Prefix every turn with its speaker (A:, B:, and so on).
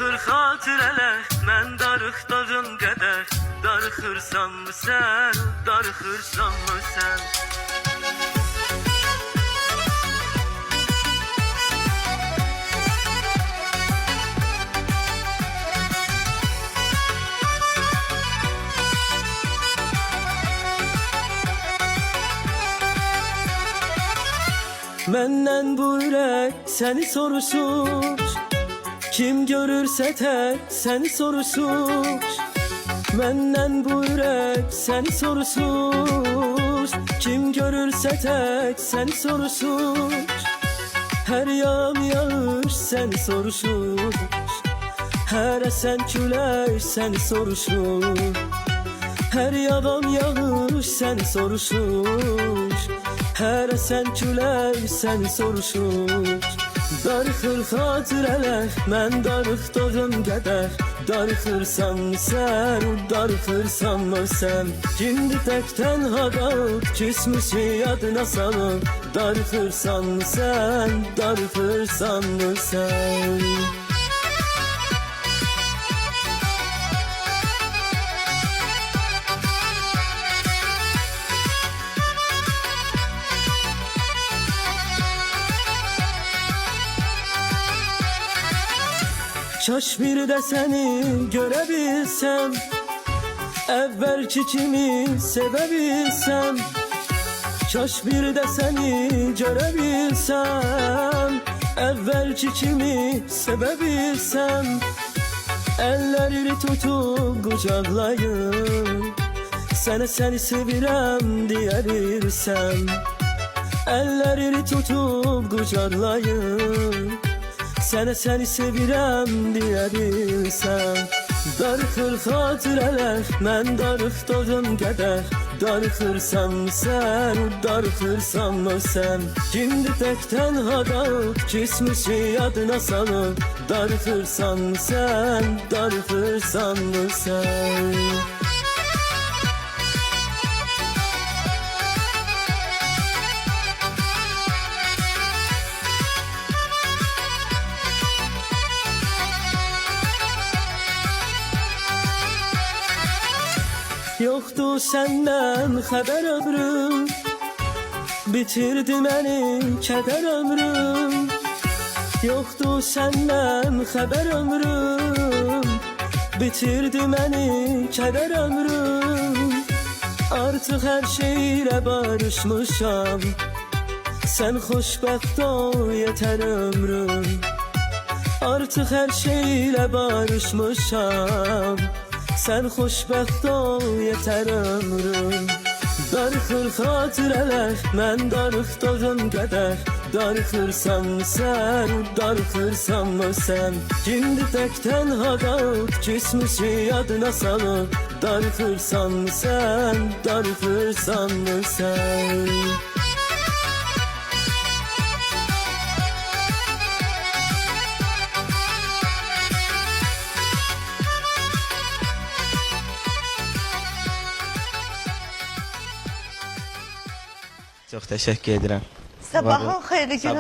A: Darıxır xatirələr, mən darıxdığım qədər. Darıxırsanmı sən, darıxırsanmı sən? Məndən bu ürək səni soruşur, kim görürsə tək səni soruşur. Məndən bu ürək səni soruşur, kim görürsə tək səni soruşur. Hər yan yağış səni soruşur, hər əsən külək səni soruşur. Hər yavan yağış səni soruşur, hər əsən külək səni soruşur. Darıxır xatirələr, mən darıxdığım qədər. Darıxırsanmı sən, darıxırsanmı sən? Şimdi tək tənha qalıb, küsmüşü yadına salıb. Darıxırsanmı sən, darıxırsanmı sən? Kaş bir de seni görebilsem, evvelki kimi sevebilsem. Kaş bir de seni görebilsem, evvelki kimi sevebilsem. Ellerini tutup kucaklayıp, sana seni sevirem diyebilsem. Ellerini tutup kucaklayıp, sana seni sevirem diyebilsem. Darıxır xatirələr, mən darıxdığım qədər. Darıxırsanmı sən, darıxırsanmı sən? Şimdi tək tənha qalıb, küsmüşü yadına salıb. Darıxırsanmı sən, darıxırsanmı sən? Yoktu senden xəbər ömrüm, bitirdi məni kədər ömrüm. Yoktu senden xəbər ömrüm, bitirdi məni kədər ömrüm. Artıq hər şeylə barışmışam, sən xoşbəxt ol yetər ömrüm. Artıq hər şeylə barışmışam, sen xoşbəxt ol yetər ömrüm. Darıxır xatirələr, mən darıxdığım qədər. Darıxırsanmı sən, darıxırsanmı sən? Şimdi tək tənha qalıb, küsmüşü yadına salıb. Darıxırsanmı sən, darıxırsanmı sən?
B: Çox təşəkkür edirəm.
C: Sabahın xeyirli, günün